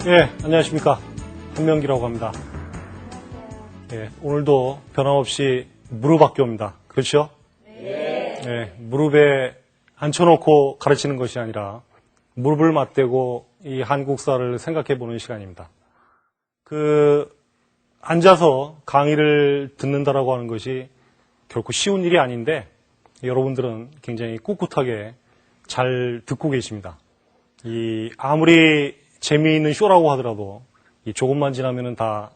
예, 안녕하십니까. 한명기라고 합니다. 예, 오늘도 변함없이 무릎학교입니다. 그렇죠? 네. 예, 무릎에 앉혀놓고 가르치는 것이 아니라 무릎을 맞대고 이 한국사를 생각해보는 시간입니다. 앉아서 강의를 듣는다라고 하는 것이 결코 쉬운 일이 아닌데 여러분들은 굉장히 꿋꿋하게 잘 듣고 계십니다. 아무리 재미있는 쇼라고 하더라도 조금만 지나면은 다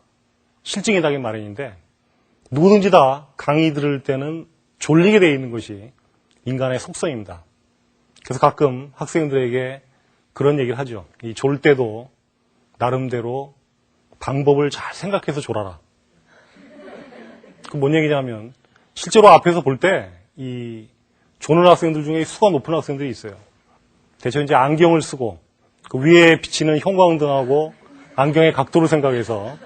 실증이 나기 마련인데 누구든지 다 강의 들을 때는 졸리게 되어 있는 것이 인간의 속성입니다. 그래서 가끔 학생들에게 그런 얘기를 하죠. 졸 때도 나름대로 방법을 잘 생각해서 졸아라. 뭔 얘기냐면 실제로 앞에서 볼 때 조는 학생들 중에 수가 높은 학생들이 있어요. 대체 이제 안경을 쓰고 그 위에 비치는 형광등하고 안경의 각도를 생각해서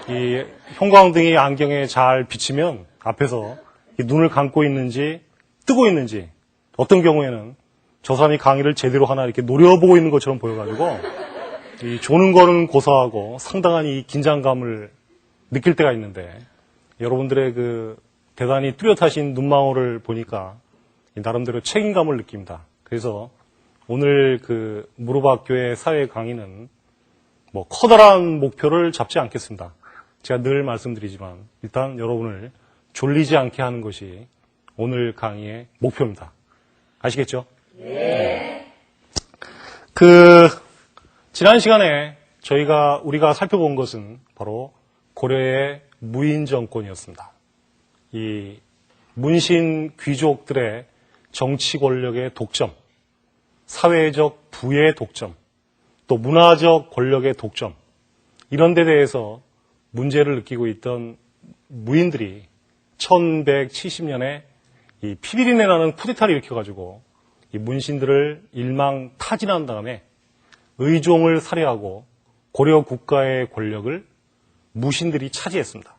이 형광등이 안경에 잘 비치면 앞에서 눈을 감고 있는지 뜨고 있는지 어떤 경우에는 저 사람이 강의를 제대로 하나 이렇게 노려보고 있는 것처럼 보여가지고 조는 거는 고사하고 상당한 이 긴장감을 느낄 때가 있는데 여러분들의 대단히 뚜렷하신 눈망울을 보니까 나름대로 책임감을 느낍니다. 그래서 오늘 무릎학교의 사회 강의는 커다란 목표를 잡지 않겠습니다. 제가 늘 말씀드리지만 일단 여러분을 졸리지 않게 하는 것이 오늘 강의의 목표입니다. 아시겠죠? 네. 지난 시간에 우리가 살펴본 것은 바로 고려의 무인 정권이었습니다. 이 문신 귀족들의 정치 권력의 독점, 사회적 부의 독점, 또 문화적 권력의 독점, 이런 데 대해서 문제를 느끼고 있던 무인들이 1170년에 이 피비린내 나는 쿠데타를 일으켜가지고 이 문신들을 일망타진한 다음에 의종을 살해하고 고려 국가의 권력을 무신들이 차지했습니다.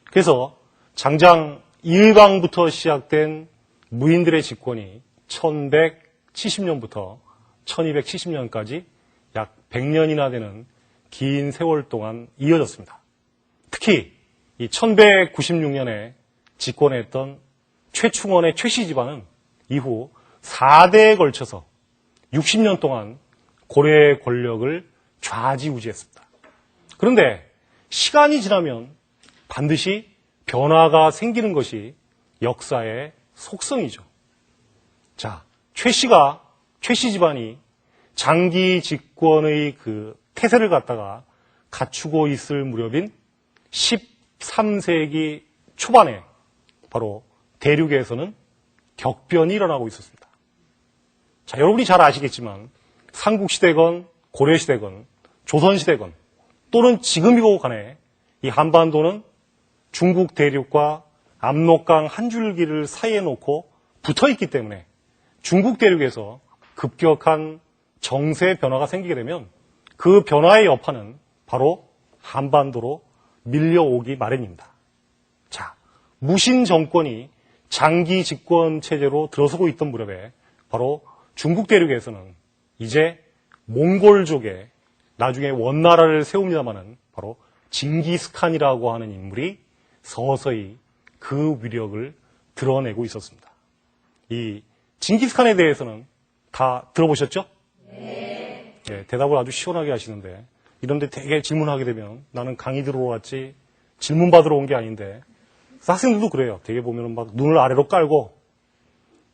그래서 장장 이의강부터 시작된 무인들의 집권이 1170년부터 1270년까지 약 100년이나 되는 긴 세월 동안 이어졌습니다. 특히 이 1196년에 집권했던 최충원의 최씨 집안은 이후 4대에 걸쳐서 60년 동안 고려의 권력을 좌지우지했습니다. 그런데 시간이 지나면 반드시 변화가 생기는 것이 역사의 속성이죠. 자, 최씨 집안이 장기 집권의 태세를 갖다가 갖추고 있을 무렵인 13세기 초반에 바로 대륙에서는 격변이 일어나고 있었습니다. 자, 여러분이 잘 아시겠지만 삼국시대건 고려시대건 조선시대건 또는 지금이고 간에 이 한반도는 중국 대륙과 압록강 한 줄기를 사이에 놓고 붙어있기 때문에 중국 대륙에서 급격한 정세 변화가 생기게 되면 그 변화의 여파는 바로 한반도로 밀려오기 마련입니다. 자, 무신 정권이 장기 집권 체제로 들어서고 있던 무렵에 바로 중국 대륙에서는 이제 몽골족의 나중에 원나라를 세웁니다마는 바로 징기스칸이라고 하는 인물이 서서히 그 위력을 드러내고 있었습니다. 이 징기스칸에 대해서는 다 들어보셨죠? 네. 네, 대답을 아주 시원하게 하시는데 이런데 되게 질문하게 되면 나는 강의 들으러 왔지 질문 받으러 온 게 아닌데 학생들도 그래요. 되게 보면 막 눈을 아래로 깔고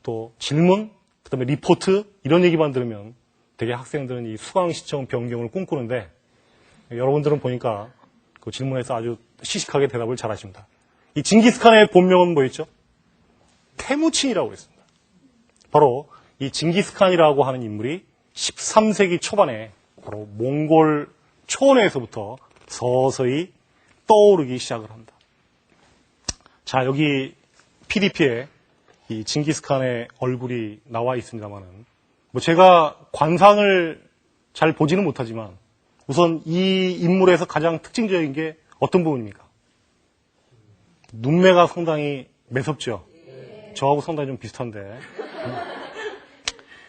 또 질문, 그다음에 리포트 이런 얘기만 들으면 되게 학생들은 이 수강시청 변경을 꿈꾸는데 여러분들은 보니까 그 질문에서 아주 시식하게 대답을 잘 하십니다. 이 징기스칸의 본명은 뭐였죠? 태무친이라고 했습니다. 바로 이 징기스칸이라고 하는 인물이 13세기 초반에 바로 몽골 초원에서부터 서서히 떠오르기 시작을 합니다. 자, 여기 PDP에 이 징기스칸의 얼굴이 나와 있습니다만은 제가 관상을 잘 보지는 못하지만 우선 이 인물에서 가장 특징적인 게 어떤 부분입니까? 눈매가 상당히 매섭죠? 저하고 상당히 좀 비슷한데.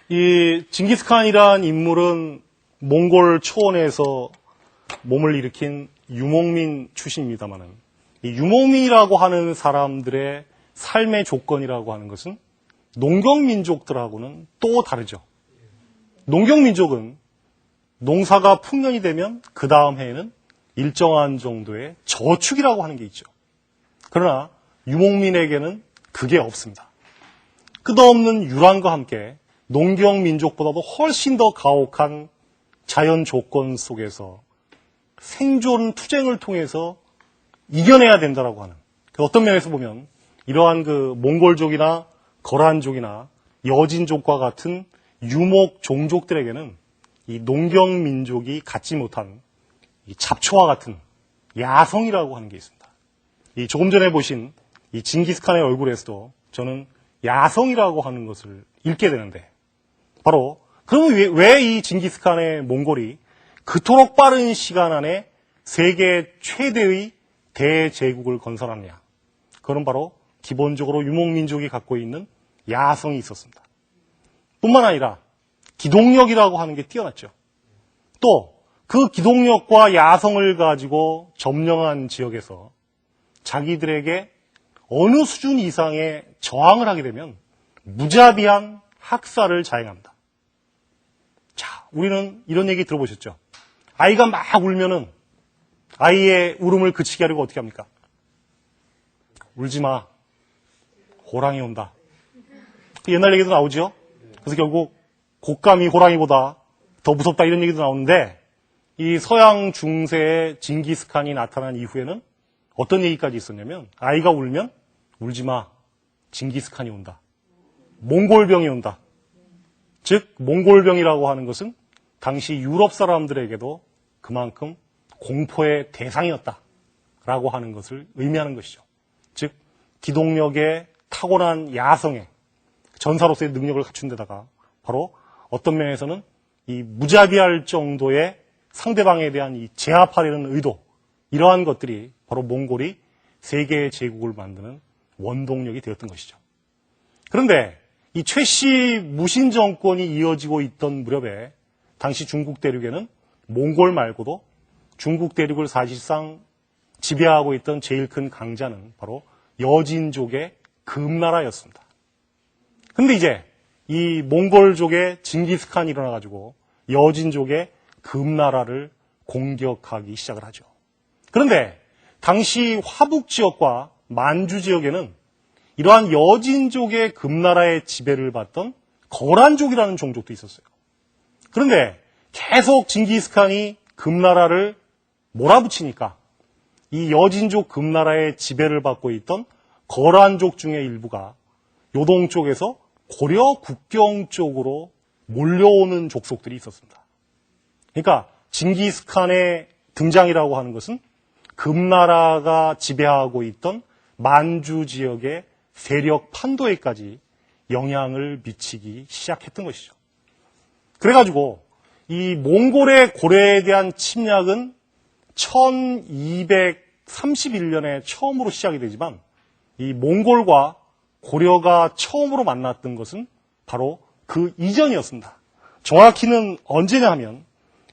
이 징기스칸이란 인물은 몽골 초원에서 몸을 일으킨 유목민 출신입니다만은 이 유목민이라고 하는 사람들의 삶의 조건이라고 하는 것은 농경민족들하고는 또 다르죠. 농경민족은 농사가 풍년이 되면 그 다음 해에는 일정한 정도의 저축이라고 하는 게 있죠. 그러나 유목민에게는 그게 없습니다. 끝없는 유란과 함께 농경민족보다도 훨씬 더 가혹한 자연 조건 속에서 생존 투쟁을 통해서 이겨내야 된다라고 하는, 어떤 면에서 보면 이러한 그 몽골족이나 거란족이나 여진족과 같은 유목 종족들에게는 이 농경민족이 갖지 못한 이 잡초와 같은 야성이라고 하는 게 있습니다. 이 조금 전에 보신 이 징기스칸의 얼굴에서도 저는 야성이라고 하는 것을 읽게 되는데, 바로 그러면 왜 이 징기스칸의 몽골이 그토록 빠른 시간 안에 세계 최대의 대제국을 건설하느냐? 그건 바로 기본적으로 유목민족이 갖고 있는 야성이 있었습니다. 뿐만 아니라 기동력이라고 하는 게 뛰어났죠. 또 그 기동력과 야성을 가지고 점령한 지역에서 자기들에게 어느 수준 이상의 저항을 하게 되면 무자비한 학살을 자행합니다. 자, 우리는 이런 얘기 들어보셨죠? 아이가 막 울면은 아이의 울음을 그치게 하려고 어떻게 합니까? 울지 마. 호랑이 온다. 옛날 얘기도 나오죠? 그래서 결국 곶감이 호랑이보다 더 무섭다 이런 얘기도 나오는데, 이 서양 중세의 징기스칸이 나타난 이후에는 어떤 얘기까지 있었냐면, 아이가 울면 울지 마. 징기스칸이 온다. 몽골병이 온다. 즉 몽골병이라고 하는 것은 당시 유럽 사람들에게도 그만큼 공포의 대상이었다라고 하는 것을 의미하는 것이죠. 즉 기동력의 타고난 야성에 전사로서의 능력을 갖춘 데다가 바로 어떤 면에서는 이 무자비할 정도의 상대방에 대한 이 제압하려는 의도, 이러한 것들이 바로 몽골이 세계의 제국을 만드는 원동력이 되었던 것이죠. 그런데 이 최씨 무신 정권이 이어지고 있던 무렵에 당시 중국 대륙에는 몽골 말고도 중국 대륙을 사실상 지배하고 있던 제일 큰 강자는 바로 여진족의 금나라였습니다. 근데 이제 이 몽골족의 징기스칸이 일어나가지고 여진족의 금나라를 공격하기 시작을 하죠. 그런데 당시 화북 지역과 만주 지역에는 이러한 여진족의 금나라의 지배를 받던 거란족이라는 종족도 있었어요. 그런데 계속 징기스칸이 금나라를 몰아붙이니까 이 여진족 금나라의 지배를 받고 있던 거란족 중의 일부가 요동 쪽에서 고려 국경 쪽으로 몰려오는 족속들이 있었습니다. 그러니까 징기스칸의 등장이라고 하는 것은 금나라가 지배하고 있던 만주 지역의 세력 판도에까지 영향을 미치기 시작했던 것이죠. 그래가지고 이 몽골의 고려에 대한 침략은 1231년에 처음으로 시작이 되지만 이 몽골과 고려가 처음으로 만났던 것은 바로 그 이전이었습니다. 정확히는 언제냐 하면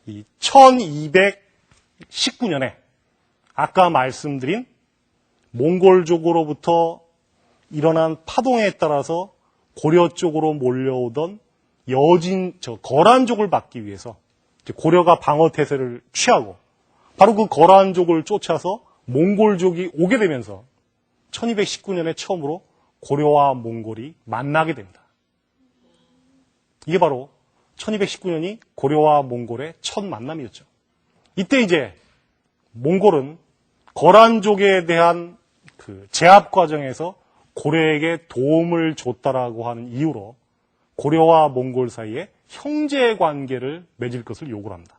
이 1219년에 아까 말씀드린 몽골족으로부터 일어난 파동에 따라서 고려 쪽으로 몰려오던 거란족을 막기 위해서 고려가 방어태세를 취하고 바로 그 거란족을 쫓아서 몽골족이 오게 되면서 1219년에 처음으로 고려와 몽골이 만나게 됩니다. 이게 바로 1219년이 고려와 몽골의 첫 만남이었죠. 이때 이제 몽골은 거란족에 대한 그 제압 과정에서 고려에게 도움을 줬다라고 하는 이유로 고려와 몽골 사이에 형제 관계를 맺을 것을 요구를 합니다.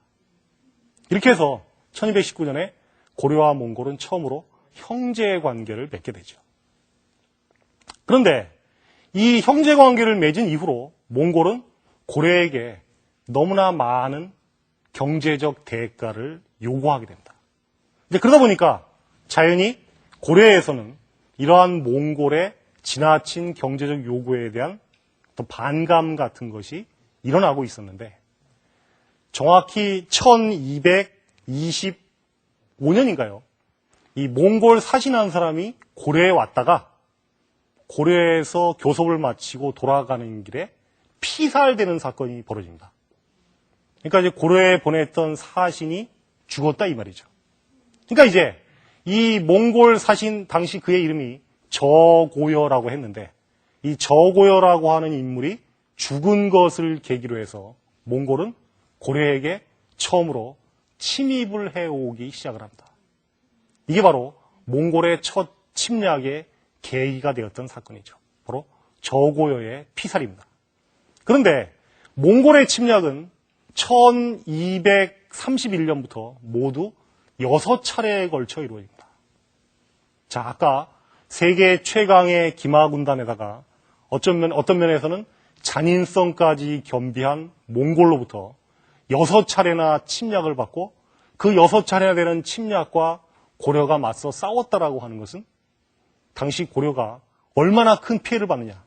이렇게 해서 1219년에 고려와 몽골은 처음으로 형제 관계를 맺게 되죠. 그런데 이 형제 관계를 맺은 이후로 몽골은 고려에게 너무나 많은 경제적 대가를 요구하게 됩니다. 이제 그러다 보니까 자연히 고려에서는 이러한 몽골의 지나친 경제적 요구에 대한 어떤 반감 같은 것이 일어나고 있었는데 정확히 25년인가요? 이 몽골 사신한 사람이 고려에 왔다가 고려에서 교섭을 마치고 돌아가는 길에 피살되는 사건이 벌어집니다. 그러니까 이제 고려에 보냈던 사신이 죽었다 이 말이죠. 그러니까 이제 이 몽골 사신 당시 그의 이름이 저고여라고 했는데 이 저고여라고 하는 인물이 죽은 것을 계기로 해서 몽골은 고려에게 처음으로 침입을 해오기 시작을 합니다. 이게 바로 몽골의 첫 침략의 계기가 되었던 사건이죠. 바로 저고여의 피살입니다. 그런데 몽골의 침략은 1231년부터 모두 6차례에 걸쳐 이루어집니다. 자, 아까 세계 최강의 기마군단에다가 어떤 면에서는 잔인성까지 겸비한 몽골로부터 6차례나 침략을 받고 그 6차례나 되는 침략과 고려가 맞서 싸웠다라고 하는 것은 당시 고려가 얼마나 큰 피해를 받느냐.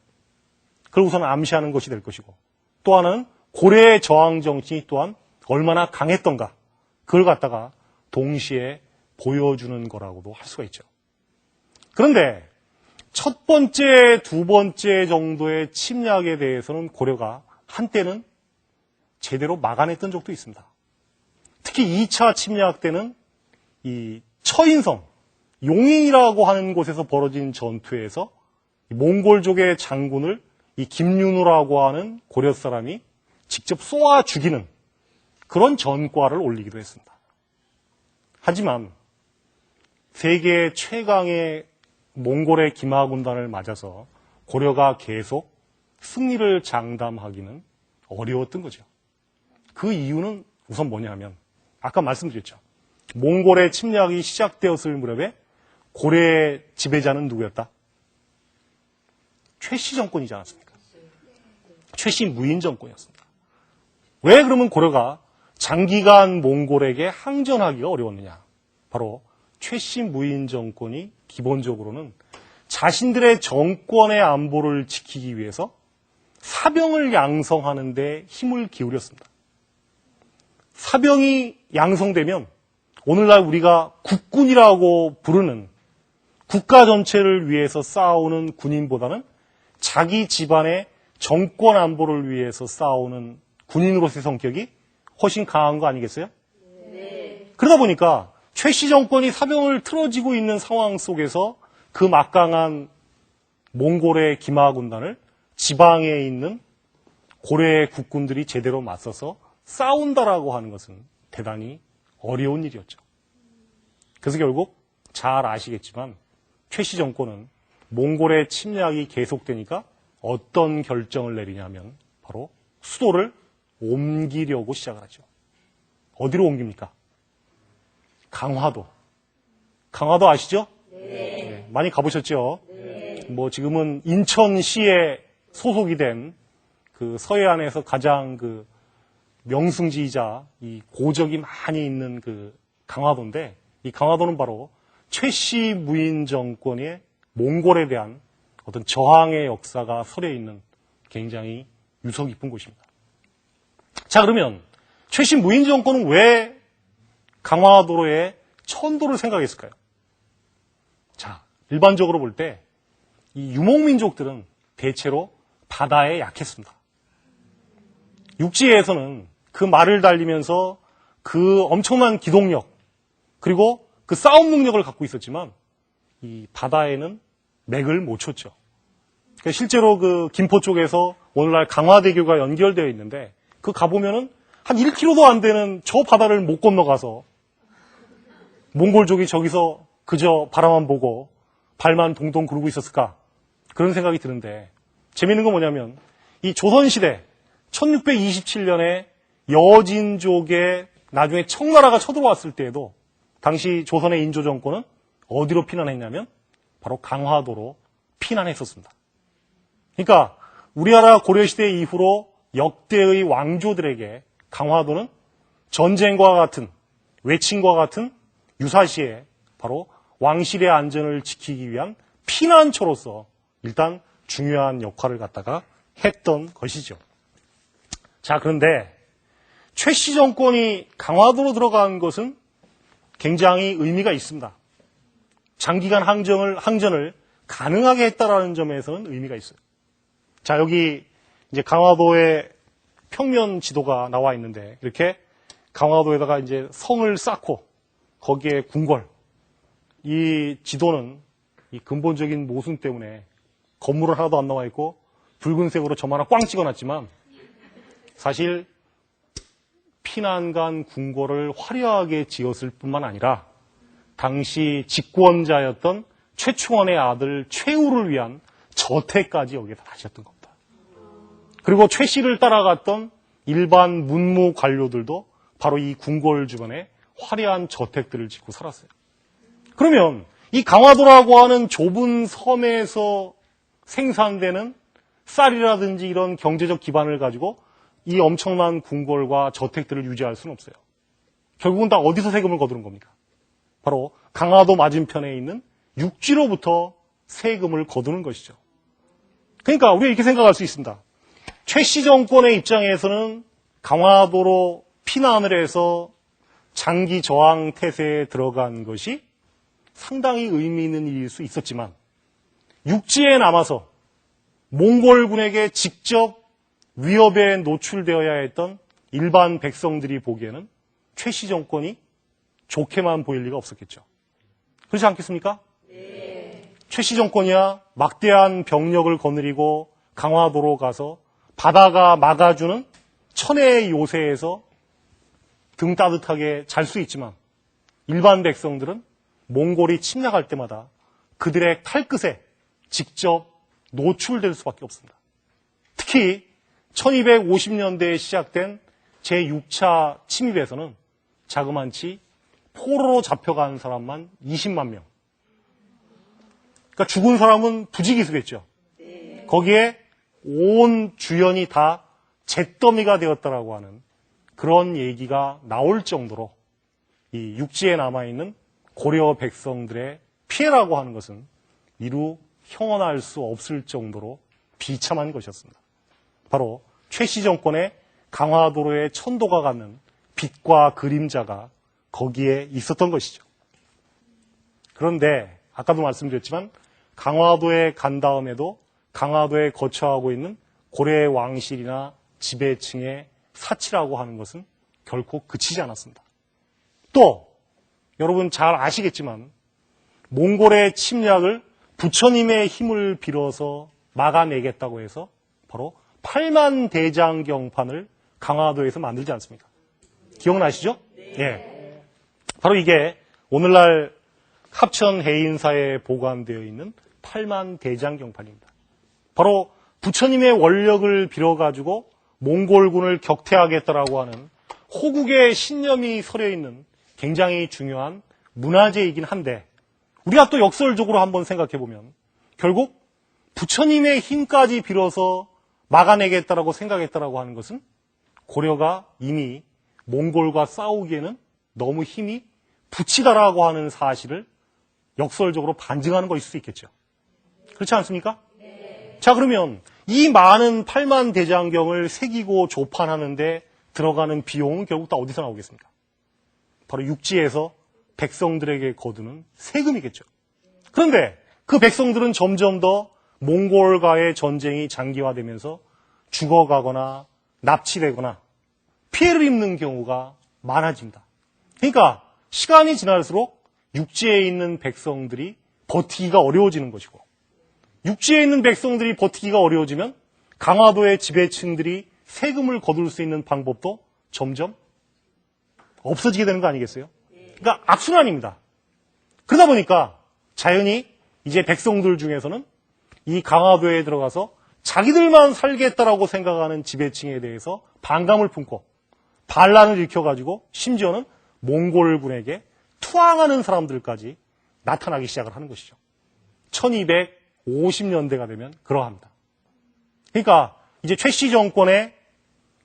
그걸 우선 암시하는 것이 될 것이고 또 하나는 고려의 저항 정신이 또한 얼마나 강했던가. 그걸 갖다가 동시에 보여주는 거라고도 할 수가 있죠. 그런데 첫 번째, 두 번째 정도의 침략에 대해서는 고려가 한때는 제대로 막아냈던 적도 있습니다. 특히 2차 침략 때는 이 처인성, 용인이라고 하는 곳에서 벌어진 전투에서 몽골족의 장군을 이 김윤우라고 하는 고려 사람이 직접 쏘아 죽이는 그런 전과를 올리기도 했습니다. 하지만 세계 최강의 몽골의 기마군단을 맞아서 고려가 계속 승리를 장담하기는 어려웠던 거죠. 그 이유는 우선 뭐냐면 아까 말씀드렸죠. 몽골의 침략이 시작되었을 무렵에 고려의 지배자는 누구였다? 최씨 정권이지 않았습니까? 최씨 무인 정권이었습니다. 왜 그러면 고려가 장기간 몽골에게 항전하기가 어려웠느냐? 바로 최씨 무인 정권이 기본적으로는 자신들의 정권의 안보를 지키기 위해서 사병을 양성하는 데 힘을 기울였습니다. 사병이 양성되면 오늘날 우리가 국군이라고 부르는 국가 전체를 위해서 싸우는 군인보다는 자기 집안의 정권 안보를 위해서 싸우는 군인으로서의 성격이 훨씬 강한 거 아니겠어요? 네. 그러다 보니까 최씨 정권이 사병을 틀어지고 있는 상황 속에서 그 막강한 몽골의 기마군단을 지방에 있는 고려의 국군들이 제대로 맞서서 싸운다라고 하는 것은 대단히 어려운 일이었죠. 그래서 결국 잘 아시겠지만 최씨 정권은 몽골의 침략이 계속되니까 어떤 결정을 내리냐면 바로 수도를 옮기려고 시작을 하죠. 어디로 옮깁니까? 강화도. 강화도 아시죠? 네. 많이 가보셨죠? 네. 뭐 지금은 인천시에 소속이 된 그 서해안에서 가장 그 명승지이자 이 고적이 많이 있는 그 강화도인데 이 강화도는 바로 최씨 무인 정권의 몽골에 대한 어떤 저항의 역사가 서려 있는 굉장히 유서 깊은 곳입니다. 자, 그러면 최씨 무인 정권은 왜 강화도로의 천도를 생각했을까요? 자, 일반적으로 볼 때 이 유목민족들은 대체로 바다에 약했습니다. 육지에서는 그 말을 달리면서 그 엄청난 기동력 그리고 그 싸움 능력을 갖고 있었지만 이 바다에는 맥을 못 쳤죠. 그러니까 실제로 그 김포 쪽에서 오늘날 강화대교가 연결되어 있는데 그 가보면은 한 1km도 안 되는 저 바다를 못 건너가서 몽골족이 저기서 그저 바라만 보고 발만 동동 구르고 있었을까? 그런 생각이 드는데 재미있는 건 뭐냐면 이 조선시대 1627년에 여진족의 나중에 청나라가 쳐들어왔을 때에도 당시 조선의 인조정권은 어디로 피난했냐면 바로 강화도로 피난했었습니다. 그러니까 우리나라 고려시대 이후로 역대의 왕조들에게 강화도는 전쟁과 같은 외침과 같은 유사시에 바로 왕실의 안전을 지키기 위한 피난처로서 일단 중요한 역할을 갖다가 했던 것이죠. 자, 그런데 최씨 정권이 강화도로 들어간 것은 굉장히 의미가 있습니다. 장기간 항전을 가능하게 했다라는 점에서는 의미가 있어요. 자, 여기 이제 강화도의 평면 지도가 나와 있는데, 이렇게 강화도에다가 이제 성을 쌓고 거기에 궁궐. 이 지도는 이 근본적인 모순 때문에 건물은 하나도 안 나와 있고 붉은색으로 점 하나 꽝 찍어놨지만, 사실 피난간 궁궐을 화려하게 지었을 뿐만 아니라 당시 집권자였던 최충원의 아들 최우를 위한 저택까지 여기에다 다셨던 겁니다. 그리고 최 씨를 따라갔던 일반 문무 관료들도 바로 이 궁궐 주변에 화려한 저택들을 짓고 살았어요. 그러면 이 강화도라고 하는 좁은 섬에서 생산되는 쌀이라든지 이런 경제적 기반을 가지고 이 엄청난 궁궐과 저택들을 유지할 수는 없어요. 결국은 다 어디서 세금을 거두는 겁니까? 바로 강화도 맞은편에 있는 육지로부터 세금을 거두는 것이죠. 그러니까 우리가 이렇게 생각할 수 있습니다. 최 씨 정권의 입장에서는 강화도로 피난을 해서 장기 저항 태세에 들어간 것이 상당히 의미 있는 일일 수 있었지만, 육지에 남아서 몽골군에게 직접 위협에 노출되어야 했던 일반 백성들이 보기에는 최 씨 정권이 좋게만 보일 리가 없었겠죠. 그렇지 않겠습니까? 네. 최 씨 정권이야 막대한 병력을 거느리고 강화도로 가서 바다가 막아주는 천혜의 요새에서 등 따뜻하게 잘 수 있지만, 일반 백성들은 몽골이 침략할 때마다 그들의 칼끝에 직접 노출될 수밖에 없습니다. 특히 1250년대에 시작된 제6차 침입에서는 자그만치 포로로 잡혀간 사람만 20만 명. 그러니까 죽은 사람은 부지기수겠죠. 거기에 온 주연이 다 잿더미가 되었다라고 하는 그런 얘기가 나올 정도로 이 육지에 남아있는 고려 백성들의 피해라고 하는 것은 이루 형언할 수 없을 정도로 비참한 것이었습니다. 바로 최 씨 정권의 강화도로의 천도가 갖는 빛과 그림자가 거기에 있었던 것이죠. 그런데 아까도 말씀드렸지만 강화도에 간 다음에도 강화도에 거처하고 있는 고려의 왕실이나 지배층의 사치라고 하는 것은 결코 그치지 않았습니다. 또 여러분 잘 아시겠지만 몽골의 침략을 부처님의 힘을 빌어서 막아내겠다고 해서 바로 8만 대장경판을 강화도에서 만들지 않습니까? 기억나시죠? 네. 예. 바로 이게 오늘날 합천 해인사에 보관되어 있는 8만 대장경판입니다. 바로 부처님의 원력을 빌어가지고 몽골군을 격퇴하겠다라고 하는 호국의 신념이 서려 있는 굉장히 중요한 문화재이긴 한데, 우리가 또 역설적으로 한번 생각해 보면 결국 부처님의 힘까지 빌어서 막아내겠다라고 생각했다라고 하는 것은 고려가 이미 몽골과 싸우기에는 너무 힘이 부치다라고 하는 사실을 역설적으로 반증하는 것일 수 있겠죠. 그렇지 않습니까? 네. 자, 그러면 이 많은 8만 대장경을 새기고 조판하는데 들어가는 비용은 결국 다 어디서 나오겠습니까? 바로 육지에서 백성들에게 거두는 세금이겠죠. 그런데 그 백성들은 점점 더 몽골과의 전쟁이 장기화되면서 죽어가거나 납치되거나 피해를 입는 경우가 많아집니다. 그러니까 시간이 지날수록 육지에 있는 백성들이 버티기가 어려워지는 것이고, 육지에 있는 백성들이 버티기가 어려워지면 강화도의 지배층들이 세금을 거둘 수 있는 방법도 점점 없어지게 되는 거 아니겠어요? 그러니까 악순환입니다. 그러다 보니까 자연히 이제 백성들 중에서는 이 강화도에 들어가서 자기들만 살겠다라고 생각하는 지배층에 대해서 반감을 품고 반란을 일으켜가지고 심지어는 몽골군에게 투항하는 사람들까지 나타나기 시작을 하는 것이죠. 1250년대가 되면 그러합니다. 그러니까 이제 최 씨 정권의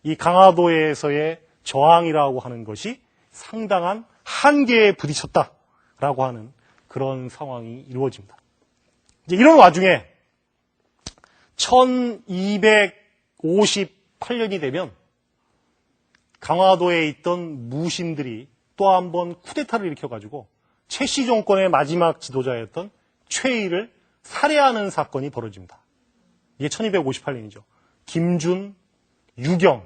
이 강화도에서의 저항이라고 하는 것이 상당한 한계에 부딪혔다라고 하는 그런 상황이 이루어집니다. 이제 이런 와중에 1258년이 되면 강화도에 있던 무신들이 또 한 번 쿠데타를 일으켜가지고 최씨 정권의 마지막 지도자였던 최의를 살해하는 사건이 벌어집니다. 이게 1258년이죠. 김준, 유경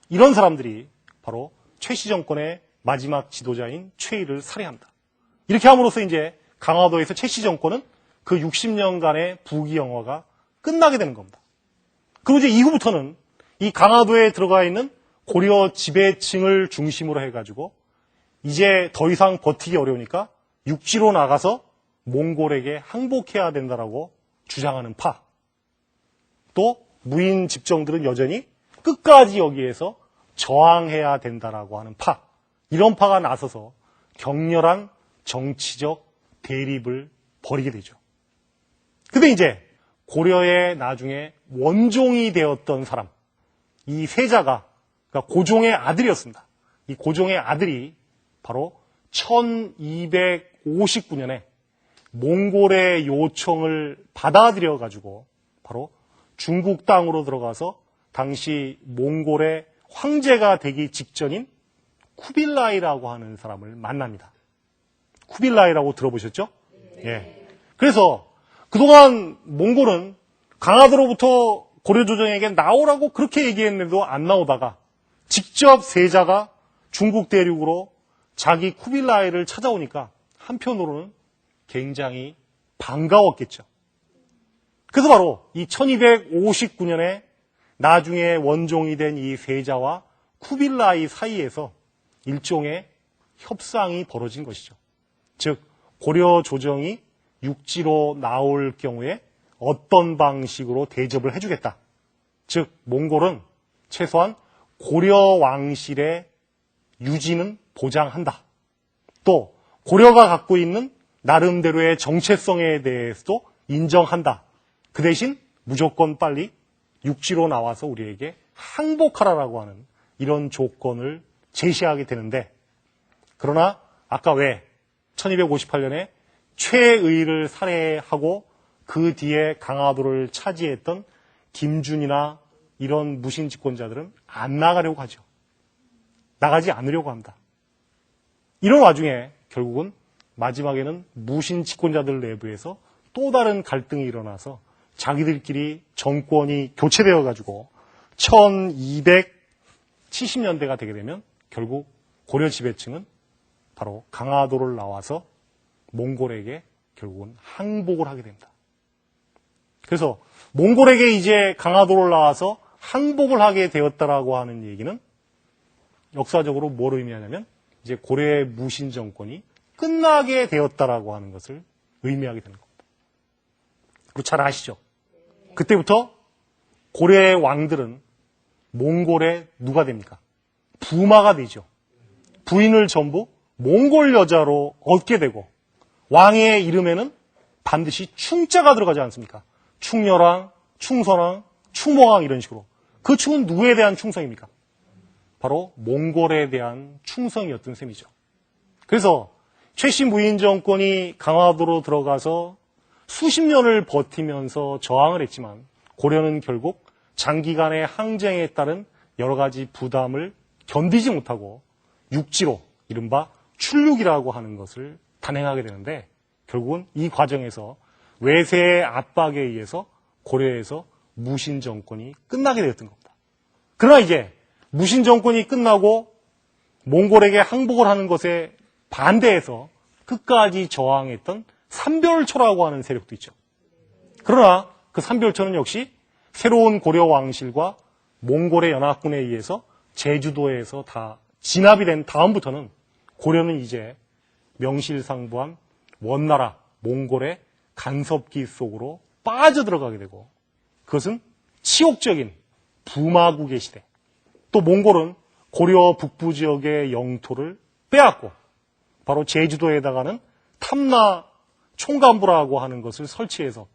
이런 사람들이 바로 최씨 정권의 마지막 지도자인 최의를 살해합니다. 이렇게 함으로써 이제 강화도에서 최씨 정권은 그 60년간의 부귀영화가 끝나게 되는 겁니다. 그리고 이제 이후부터는 이 강화도에 들어가 있는 고려 지배층을 중심으로 해가지고 이제 더 이상 버티기 어려우니까 육지로 나가서 몽골에게 항복해야 된다라고 주장하는 파. 또 무인 집정들은 여전히 끝까지 여기에서 저항해야 된다라고 하는 파. 이런 파가 나서서 격렬한 정치적 대립을 벌이게 되죠. 근데 이제 고려의 나중에 원종이 되었던 사람, 이 세자가 그러니까 고종의 아들이었습니다. 이 고종의 아들이 바로 1259년에 몽골의 요청을 받아들여가지고 바로 중국 땅으로 들어가서 당시 몽골의 황제가 되기 직전인 쿠빌라이라고 하는 사람을 만납니다. 쿠빌라이라고 들어보셨죠? 예. 그래서 그동안 몽골은 강화도로부터 고려조정에게 나오라고 그렇게 얘기했는데도 안 나오다가 직접 세자가 중국 대륙으로 자기 쿠빌라이를 찾아오니까 한편으로는 굉장히 반가웠겠죠. 그래서 바로 이 1259년에 나중에 원종이 된 이 세자와 쿠빌라이 사이에서 일종의 협상이 벌어진 것이죠. 즉 고려 조정이 육지로 나올 경우에 어떤 방식으로 대접을 해주겠다. 즉 몽골은 최소한 고려 왕실의 유지는 보장한다. 또 고려가 갖고 있는 나름대로의 정체성에 대해서도 인정한다. 그 대신 무조건 빨리 육지로 나와서 우리에게 항복하라라고 하는 이런 조건을 제시하게 되는데, 그러나 아까 왜 1258년에 최의를 살해하고 그 뒤에 강화도를 차지했던 김준이나 이런 무신 집권자들은 안 나가려고 하죠. 나가지 않으려고 합니다. 이런 와중에 결국은 마지막에는 무신 집권자들 내부에서 또 다른 갈등이 일어나서 자기들끼리 정권이 교체되어 가지고 1270년대가 되게 되면 결국 고려 지배층은 바로 강화도를 나와서 몽골에게 결국은 항복을 하게 됩니다. 그래서 몽골에게 이제 강화도를 나와서 항복을 하게 되었다라고 하는 얘기는 역사적으로 뭘 의미하냐면 이제 고려의 무신 정권이 끝나게 되었다라고 하는 것을 의미하게 되는 겁니다. 그리고 잘 아시죠? 그때부터 고려의 왕들은 몽골의 누가 됩니까? 부마가 되죠. 부인을 전부 몽골 여자로 얻게 되고 왕의 이름에는 반드시 충자가 들어가지 않습니까? 충렬왕, 충선왕, 충몽왕 이런 식으로. 그 충은 누구에 대한 충성입니까? 바로 몽골에 대한 충성이었던 셈이죠. 그래서 최씨 무인 정권이 강화도로 들어가서 수십 년을 버티면서 저항을 했지만 고려는 결국 장기간의 항쟁에 따른 여러 가지 부담을 견디지 못하고 육지로 이른바 출륙이라고 하는 것을 단행하게 되는데 결국은 이 과정에서 외세의 압박에 의해서 고려에서 무신 정권이 끝나게 되었던 겁니다. 그러나 이제 무신 정권이 끝나고 몽골에게 항복을 하는 것에 반대해서 끝까지 저항했던 삼별초라고 하는 세력도 있죠. 그러나 그 삼별초는 역시 새로운 고려 왕실과 몽골의 연합군에 의해서 제주도에서 다 진압이 된 다음부터는 고려는 이제 명실상부한 원나라 몽골의 간섭기 속으로 빠져들어가게 되고 그것은 치욕적인 부마국의 시대. 또 몽골은 고려 북부 지역의 영토를 빼앗고 바로 제주도에다가는 탐나 총간부라고 하는 것을 설치해서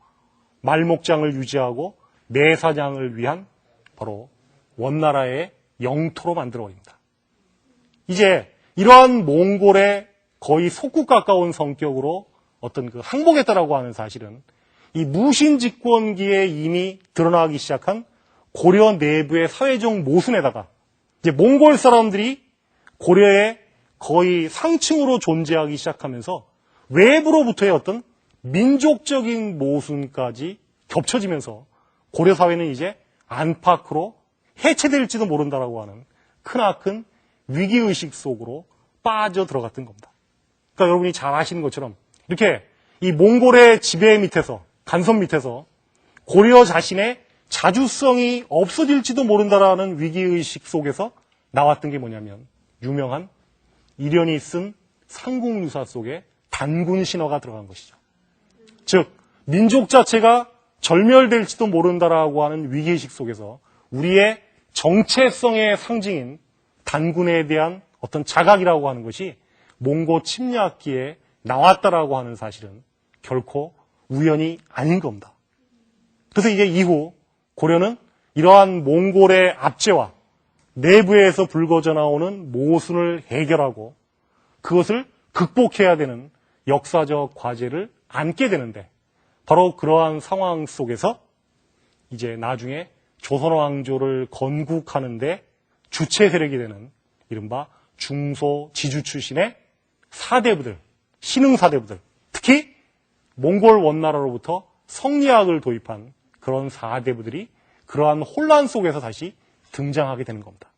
말목장을 유지하고 매사냥을 위한 바로 원나라의 영토로 만들어버립니다. 이제 이러한 몽골의 거의 속국 가까운 성격으로 어떤 그 항복했다라고 하는 사실은 이 무신 집권기에 이미 드러나기 시작한 고려 내부의 사회적 모순에다가 이제 몽골 사람들이 고려의 거의 상층으로 존재하기 시작하면서 외부로부터의 어떤 민족적인 모순까지 겹쳐지면서 고려사회는 이제 안팎으로 해체될지도 모른다라고 하는 크나큰 위기의식 속으로 빠져들어갔던 겁니다. 그러니까 여러분이 잘 아시는 것처럼 이렇게 이 몽골의 지배 밑에서, 간섭 밑에서 고려 자신의 자주성이 없어질지도 모른다라는 위기의식 속에서 나왔던 게 뭐냐면 유명한 이련이 쓴 삼국유사 속에 단군 신화가 들어간 것이죠. 즉 민족 자체가 절멸될지도 모른다라고 하는 위기의식 속에서 우리의 정체성의 상징인 단군에 대한 어떤 자각이라고 하는 것이 몽고 침략기에 나왔다라고 하는 사실은 결코 우연이 아닌 겁니다. 그래서 이제 이후 고려는 이러한 몽골의 압제와 내부에서 불거져 나오는 모순을 해결하고 그것을 극복해야 되는 역사적 과제를 안게 되는데 바로 그러한 상황 속에서 이제 나중에 조선왕조를 건국하는데 주체 세력이 되는 이른바 중소 지주 출신의 사대부들, 신흥 사대부들, 특히 몽골 원나라로부터 성리학을 도입한 그런 사대부들이 그러한 혼란 속에서 다시 등장하게 되는 겁니다.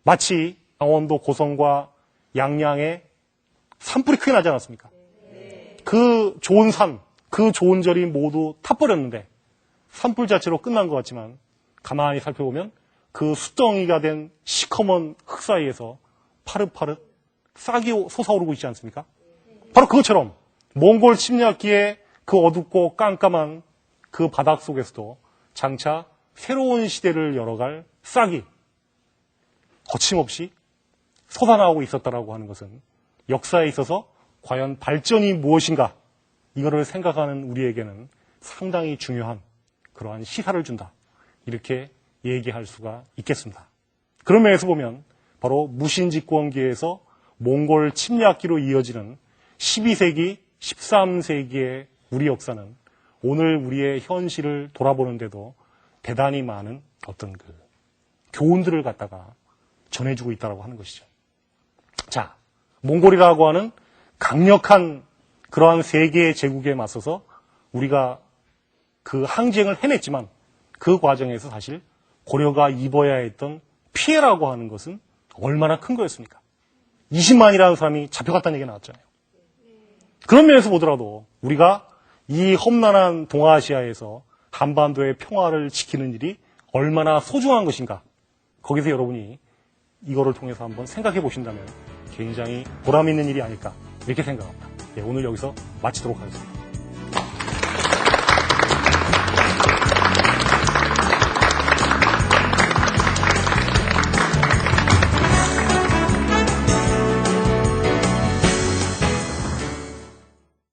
마치 강원도 고성과 양양에 산불이 크게 나지 않았습니까? 그 좋은 산, 그 좋은 절이 모두 타버렸는데 산불 자체로 끝난 것 같지만 가만히 살펴보면 그 수덩이가 된 시커먼 흙 사이에서 파릇파릇 싹이 솟아오르고 있지 않습니까? 바로 그것처럼 몽골 침략기에 그 어둡고 깜깜한 그 바닥 속에서도 장차 새로운 시대를 열어갈 싹이 거침없이 솟아나오고 있었다라고 하는 것은 역사에 있어서 과연 발전이 무엇인가 이거를 생각하는 우리에게는 상당히 중요한 그러한 시사를 준다. 이렇게 얘기할 수가 있겠습니다. 그런 면에서 보면 바로 무신집권기에서 몽골 침략기로 이어지는 12세기, 13세기의 우리 역사는 오늘 우리의 현실을 돌아보는데도 대단히 많은 어떤 그 교훈들을 갖다가 전해주고 있다고 하는 것이죠. 자, 몽골이라고 하는 강력한 그러한 세계의 제국에 맞서서 우리가 그 항쟁을 해냈지만 그 과정에서 사실 고려가 입어야 했던 피해라고 하는 것은 얼마나 큰 거였습니까? 20만이라는 사람이 잡혀갔다는 얘기가 나왔잖아요. 그런 면에서 보더라도 우리가 이 험난한 동아시아에서 한반도의 평화를 지키는 일이 얼마나 소중한 것인가. 거기서 여러분이 이거를 통해서 한번 생각해 보신다면 굉장히 보람 있는 일이 아닐까 이렇게 생각합니다. 네, 오늘 여기서 마치도록 하겠습니다.